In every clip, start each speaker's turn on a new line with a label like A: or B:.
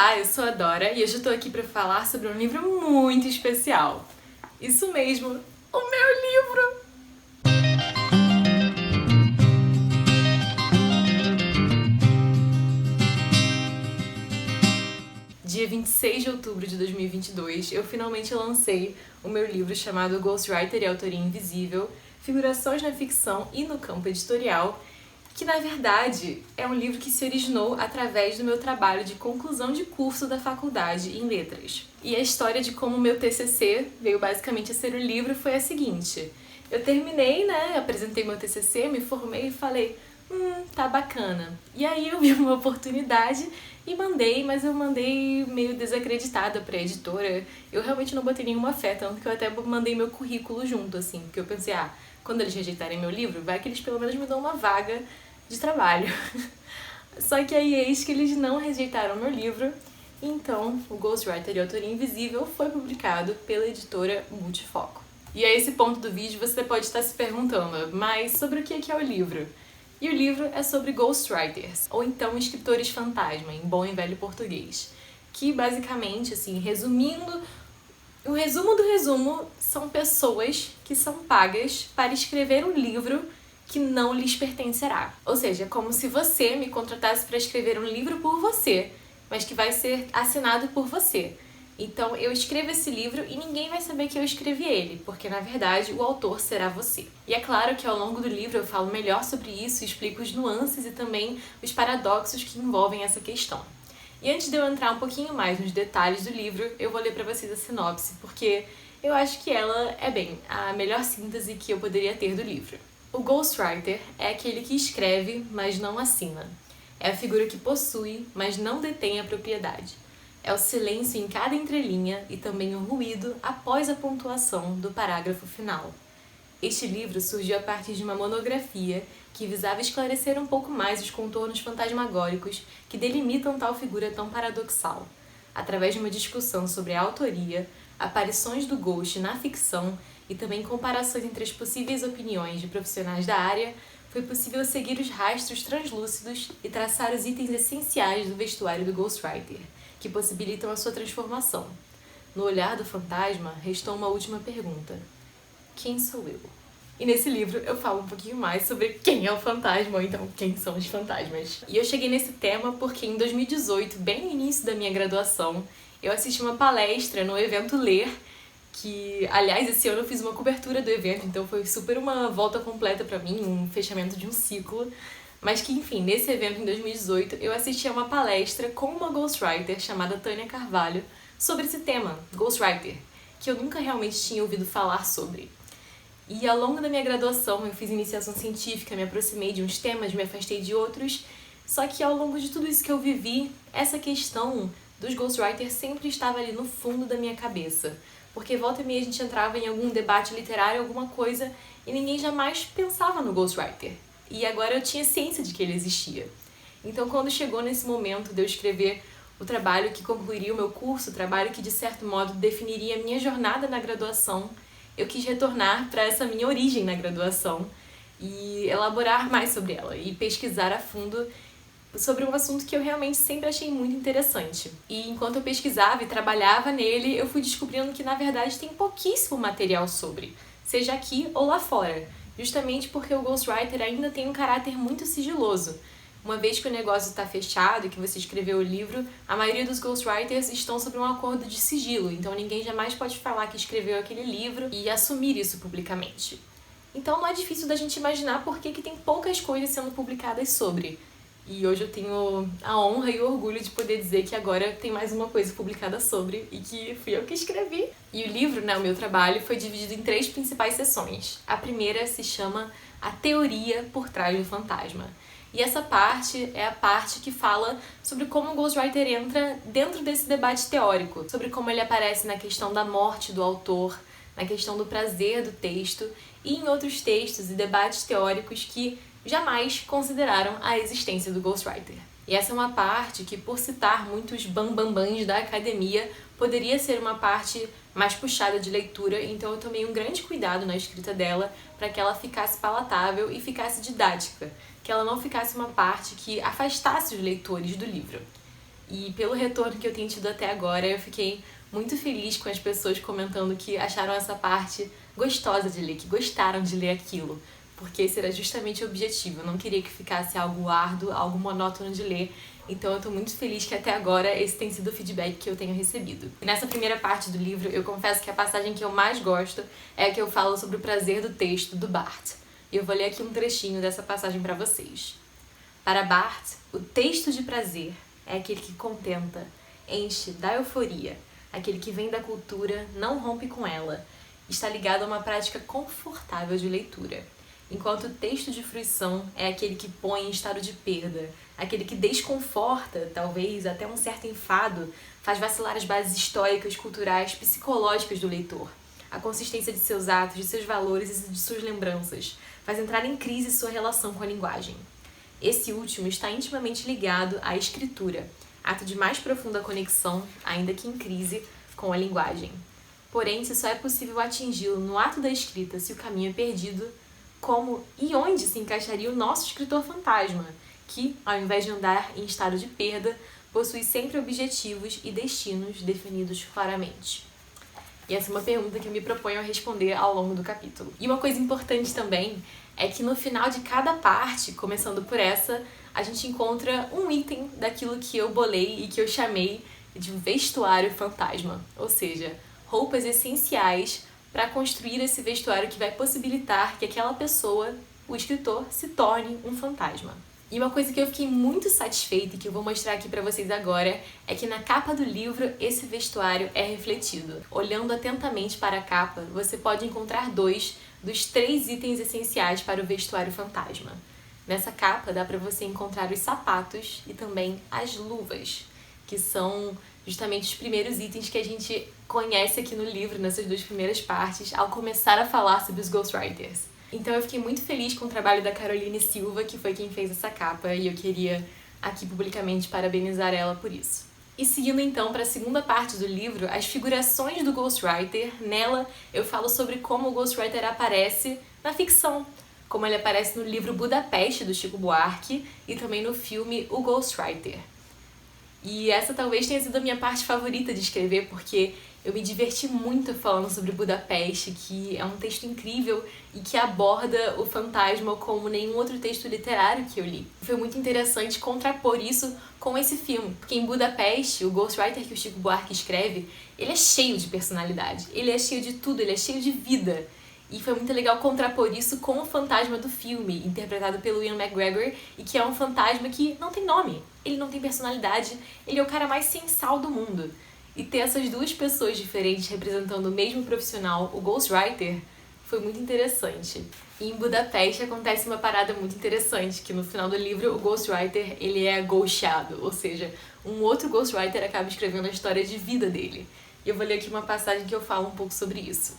A: Olá, eu sou a Dora e hoje eu tô aqui pra falar sobre um livro muito especial. Isso mesmo, o meu livro! Dia 26 de outubro de 2022, eu finalmente lancei o meu livro chamado Ghostwriter e Autoria Invisível, Figurações na Ficção e no Campo Editorial, que na verdade é um livro que se originou através do meu trabalho de conclusão de curso da faculdade em letras. E a história de como o meu TCC veio basicamente a ser o livro foi a seguinte: eu terminei, apresentei meu TCC, me formei e falei, tá bacana. E aí eu vi uma oportunidade e mandei, mas eu mandei meio desacreditada pra editora. Eu realmente não botei nenhuma fé, tanto que eu até mandei meu currículo junto, assim, porque eu pensei, quando eles rejeitarem meu livro, vai que eles pelo menos me dão uma vaga de trabalho. Só que aí eis que eles não rejeitaram meu livro, então o Ghostwriter e Autoria Invisível foi publicado pela editora Multifoco. E a esse ponto do vídeo você pode estar se perguntando, mas sobre o que é o livro? E o livro é sobre ghostwriters, ou então escritores fantasma, em bom e velho português. Que basicamente, assim, resumindo, o resumo do resumo são pessoas que são pagas para escrever um livro que não lhes pertencerá. Ou seja, é como se você me contratasse para escrever um livro por você, mas que vai ser assinado por você. Então eu escrevo esse livro e ninguém vai saber que eu escrevi ele, porque na verdade o autor será você. E é claro que ao longo do livro eu falo melhor sobre isso, explico os nuances e também os paradoxos que envolvem essa questão. E antes de eu entrar um pouquinho mais nos detalhes do livro, eu vou ler pra vocês a sinopse, porque eu acho que ela é a melhor síntese que eu poderia ter do livro. O ghostwriter é aquele que escreve, mas não assina. É a figura que possui, mas não detém a propriedade. É o silêncio em cada entrelinha e também o ruído após a pontuação do parágrafo final. Este livro surgiu a partir de uma monografia que visava esclarecer um pouco mais os contornos fantasmagóricos que delimitam tal figura tão paradoxal. Através de uma discussão sobre a autoria, aparições do ghost na ficção e também comparações entre as possíveis opiniões de profissionais da área, foi possível seguir os rastros translúcidos e traçar os itens essenciais do vestuário do ghostwriter, que possibilitam a sua transformação. No olhar do fantasma, restou uma última pergunta: quem sou eu? E nesse livro eu falo um pouquinho mais sobre quem é o fantasma, ou então quem são os fantasmas. E eu cheguei nesse tema porque em 2018, bem no início da minha graduação, eu assisti uma palestra no evento Ler, que, aliás, esse ano eu fiz uma cobertura do evento, então foi super uma volta completa pra mim, um fechamento de um ciclo. Mas que, enfim, nesse evento em 2018, eu assisti a uma palestra com uma ghostwriter chamada Tânia Carvalho sobre esse tema, ghostwriter, que eu nunca realmente tinha ouvido falar sobre. E ao longo da minha graduação eu fiz iniciação científica, me aproximei de uns temas, me afastei de outros, só que ao longo de tudo isso que eu vivi, essa questão dos ghostwriters sempre estava ali no fundo da minha cabeça. Porque volta e meia a gente entrava em algum debate literário, alguma coisa, e ninguém jamais pensava no ghostwriter. E agora eu tinha ciência de que ele existia. Então quando chegou nesse momento de eu escrever o trabalho que concluiria o meu curso, o trabalho que de certo modo definiria a minha jornada na graduação, eu quis retornar para essa minha origem na graduação e elaborar mais sobre ela e pesquisar a fundo sobre um assunto que eu realmente sempre achei muito interessante. E enquanto eu pesquisava e trabalhava nele, eu fui descobrindo que na verdade tem pouquíssimo material sobre, seja aqui ou lá fora, justamente porque o ghostwriter ainda tem um caráter muito sigiloso. Uma vez que o negócio está fechado e que você escreveu o livro, a maioria dos ghostwriters estão sob um acordo de sigilo, então ninguém jamais pode falar que escreveu aquele livro e assumir isso publicamente. Então não é difícil da gente imaginar por que tem poucas coisas sendo publicadas sobre. E hoje eu tenho a honra e o orgulho de poder dizer que agora tem mais uma coisa publicada sobre e que fui eu que escrevi. E o livro, o meu trabalho, foi dividido em 3 principais seções. A primeira se chama A Teoria por Trás do Fantasma. E essa parte é a parte que fala sobre como o ghostwriter entra dentro desse debate teórico, sobre como ele aparece na questão da morte do autor, na questão do prazer do texto e em outros textos e debates teóricos que jamais consideraram a existência do ghostwriter. E essa é uma parte que, por citar muitos bambambãs da academia, poderia ser uma parte mais puxada de leitura, então eu tomei um grande cuidado na escrita dela para que ela ficasse palatável e ficasse didática, que ela não ficasse uma parte que afastasse os leitores do livro. E pelo retorno que eu tenho tido até agora, eu fiquei muito feliz com as pessoas comentando que acharam essa parte gostosa de ler, que gostaram de ler aquilo. Porque esse era justamente o objetivo. Eu não queria que ficasse algo árduo, algo monótono de ler. Então eu tô muito feliz que até agora esse tem sido o feedback que eu tenho recebido. E nessa primeira parte do livro, eu confesso que a passagem que eu mais gosto é a que eu falo sobre o prazer do texto do Bart. E eu vou ler aqui um trechinho dessa passagem para vocês. Para Bart, o texto de prazer é aquele que contenta, enche, dá euforia, aquele que vem da cultura, não rompe com ela, está ligado a uma prática confortável de leitura. Enquanto o texto de fruição é aquele que põe em estado de perda, aquele que desconforta, talvez até um certo enfado, faz vacilar as bases históricas, culturais, psicológicas do leitor, a consistência de seus atos, de seus valores e de suas lembranças, faz entrar em crise sua relação com a linguagem. Esse último está intimamente ligado à escritura, ato de mais profunda conexão, ainda que em crise, com a linguagem. Porém, se só é possível atingi-lo no ato da escrita se o caminho é perdido, como e onde se encaixaria o nosso escritor fantasma, que, ao invés de andar em estado de perda, possui sempre objetivos e destinos definidos claramente? E essa é uma pergunta que eu me proponho a responder ao longo do capítulo. E uma coisa importante também é que no final de cada parte, começando por essa, a gente encontra um item daquilo que eu bolei e que eu chamei de vestuário fantasma, ou seja, roupas essenciais para construir esse vestuário que vai possibilitar que aquela pessoa, o escritor, se torne um fantasma. E uma coisa que eu fiquei muito satisfeita e que eu vou mostrar aqui pra vocês agora é que na capa do livro esse vestuário é refletido. Olhando atentamente para a capa, você pode encontrar 2 dos 3 itens essenciais para o vestuário fantasma. Nessa capa dá pra você encontrar os sapatos e também as luvas, que são justamente os primeiros itens que a gente conhece aqui no livro, nessas 2 primeiras partes, ao começar a falar sobre os Ghostwriters. Então eu fiquei muito feliz com o trabalho da Caroline Silva, que foi quem fez essa capa, e eu queria aqui publicamente parabenizar ela por isso. E seguindo então para a segunda parte do livro, as figurações do Ghostwriter, nela eu falo sobre como o Ghostwriter aparece na ficção, como ele aparece no livro Budapeste, do Chico Buarque, e também no filme O Ghostwriter. E essa talvez tenha sido a minha parte favorita de escrever, porque eu me diverti muito falando sobre Budapeste, que é um texto incrível e que aborda o fantasma como nenhum outro texto literário que eu li. Foi muito interessante contrapor isso com esse filme, porque em Budapeste, o Ghostwriter que o Chico Buarque escreve, ele é cheio de personalidade, ele é cheio de tudo, ele é cheio de vida. E foi muito legal contrapor isso com o fantasma do filme, interpretado pelo Ian McGregor, e que é um fantasma que não tem nome, ele não tem personalidade, ele é o cara mais sensal do mundo. E ter essas 2 pessoas diferentes representando o mesmo profissional, o Ghostwriter, foi muito interessante. E em Budapeste acontece uma parada muito interessante, que no final do livro o Ghostwriter ele é ghostado, ou seja, um outro Ghostwriter acaba escrevendo a história de vida dele. E eu vou ler aqui uma passagem que eu falo um pouco sobre isso.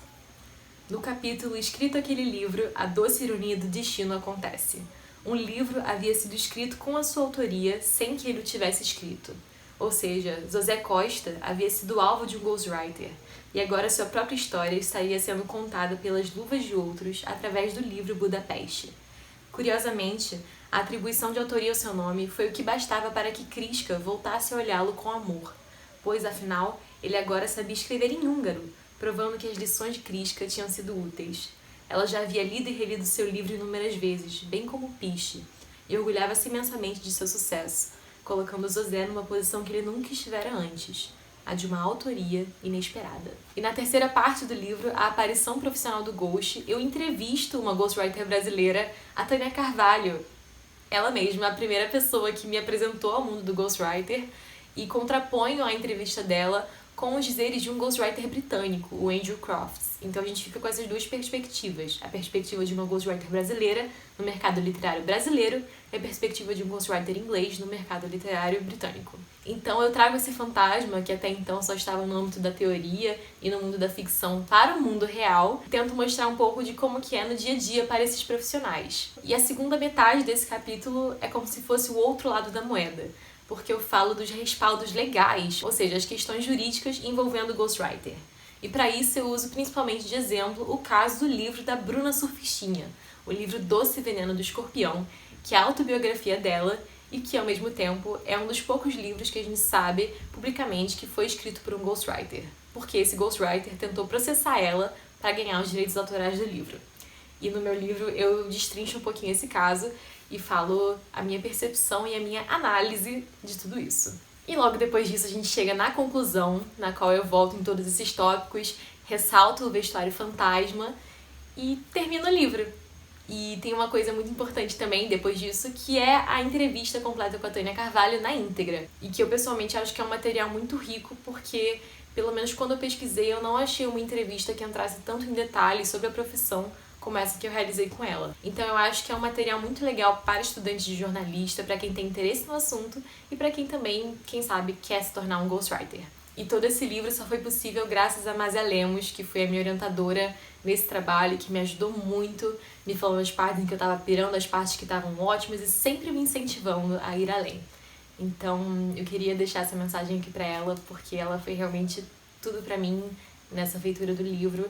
A: No capítulo Escrito aquele livro, a doce ironia do destino acontece. Um livro havia sido escrito com a sua autoria sem que ele o tivesse escrito. Ou seja, José Costa havia sido alvo de um ghostwriter, e agora sua própria história estaria sendo contada pelas luvas de outros através do livro Budapeste. Curiosamente, a atribuição de autoria ao seu nome foi o que bastava para que Kriska voltasse a olhá-lo com amor, pois, afinal, ele agora sabia escrever em húngaro, provando que as lições de Kriska tinham sido úteis. Ela já havia lido e relido seu livro inúmeras vezes, bem como Piche, e orgulhava-se imensamente de seu sucesso, colocando José numa posição que ele nunca estivera antes, a de uma autoria inesperada. E na terceira parte do livro, a aparição profissional do Ghost, eu entrevisto uma ghostwriter brasileira, a Tânia Carvalho, ela mesma, a primeira pessoa que me apresentou ao mundo do ghostwriter, e contraponho a entrevista dela com os dizeres de um ghostwriter britânico, o Andrew Crofts. Então a gente fica com essas 2 perspectivas. A perspectiva de uma ghostwriter brasileira no mercado literário brasileiro e a perspectiva de um ghostwriter inglês no mercado literário britânico. Então eu trago esse fantasma, que até então só estava no âmbito da teoria e no mundo da ficção, para o mundo real, e tento mostrar um pouco de como que é no dia a dia para esses profissionais. E a segunda metade desse capítulo é como se fosse o outro lado da moeda, porque eu falo dos respaldos legais, ou seja, as questões jurídicas envolvendo o ghostwriter. E para isso eu uso principalmente de exemplo o caso do livro da Bruna Surfistinha, o livro Doce Veneno do Escorpião, que é a autobiografia dela e que, ao mesmo tempo, é um dos poucos livros que a gente sabe publicamente que foi escrito por um ghostwriter, porque esse ghostwriter tentou processar ela para ganhar os direitos autorais do livro. E no meu livro eu destrincho um pouquinho esse caso e falo a minha percepção e a minha análise de tudo isso. E logo depois disso a gente chega na conclusão, na qual eu volto em todos esses tópicos, ressalto o vestuário fantasma e termino o livro. E tem uma coisa muito importante também depois disso, que é a entrevista completa com a Tânia Carvalho na íntegra. E que eu pessoalmente acho que é um material muito rico, porque, pelo menos quando eu pesquisei, eu não achei uma entrevista que entrasse tanto em detalhes sobre a profissão como essa que eu realizei com ela. Então eu acho que é um material muito legal para estudantes de jornalista, para quem tem interesse no assunto e para quem também, quem sabe, quer se tornar um ghostwriter. E todo esse livro só foi possível graças a Mazia Lemos, que foi a minha orientadora nesse trabalho, que me ajudou muito, me falando as partes em que eu estava pirando, as partes que estavam ótimas e sempre me incentivando a ir além. Então eu queria deixar essa mensagem aqui pra ela, porque ela foi realmente tudo pra mim nessa feitura do livro.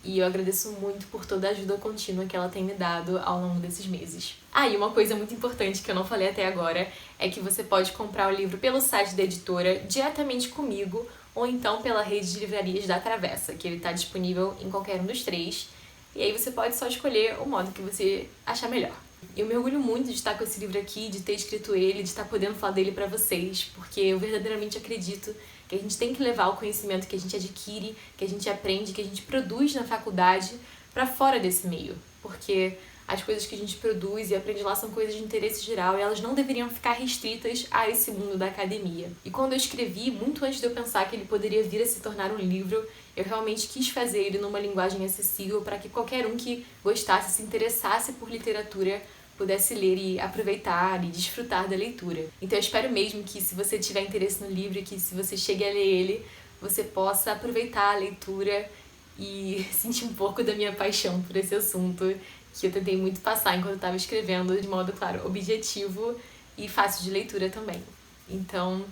A: E eu agradeço muito por toda a ajuda contínua que ela tem me dado ao longo desses meses. Ah, e uma coisa muito importante que eu não falei até agora é que você pode comprar o livro pelo site da editora diretamente comigo ou então pela rede de livrarias da Travessa, que ele está disponível em qualquer um dos três. E aí você pode só escolher o modo que você achar melhor. Eu me orgulho muito de estar com esse livro aqui, de ter escrito ele, de estar podendo falar dele pra vocês, porque eu verdadeiramente acredito que a gente tem que levar o conhecimento que a gente adquire, que a gente aprende, que a gente produz na faculdade pra fora desse meio. Porque as coisas que a gente produz e aprende lá são coisas de interesse geral e elas não deveriam ficar restritas a esse mundo da academia. E quando eu escrevi, muito antes de eu pensar que ele poderia vir a se tornar um livro, eu realmente quis fazer ele numa linguagem acessível para que qualquer um que gostasse, se interessasse por literatura, pudesse ler e aproveitar e desfrutar da leitura. Então eu espero mesmo que, se você tiver interesse no livro, que se você chegue a ler ele, você possa aproveitar a leitura e sentir um pouco da minha paixão por esse assunto, que eu tentei muito passar enquanto eu estava escrevendo, de modo, claro, objetivo e fácil de leitura também. Então,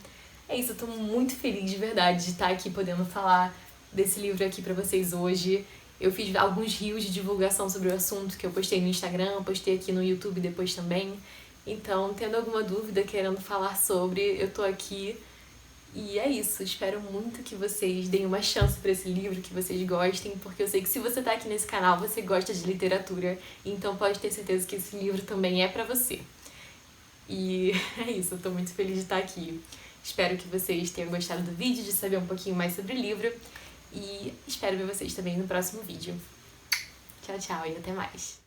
A: é isso, eu tô muito feliz de verdade de estar aqui podendo falar desse livro aqui pra vocês hoje. Eu fiz alguns reels de divulgação sobre o assunto que eu postei no Instagram, postei aqui no YouTube depois também. Então, tendo alguma dúvida, querendo falar sobre, eu tô aqui. E é isso, espero muito que vocês deem uma chance pra esse livro, que vocês gostem, porque eu sei que se você tá aqui nesse canal, você gosta de literatura, então pode ter certeza que esse livro também é pra você. E é isso, eu tô muito feliz de estar aqui. Espero que vocês tenham gostado do vídeo, de saber um pouquinho mais sobre o livro. E espero ver vocês também no próximo vídeo. Tchau, tchau e até mais!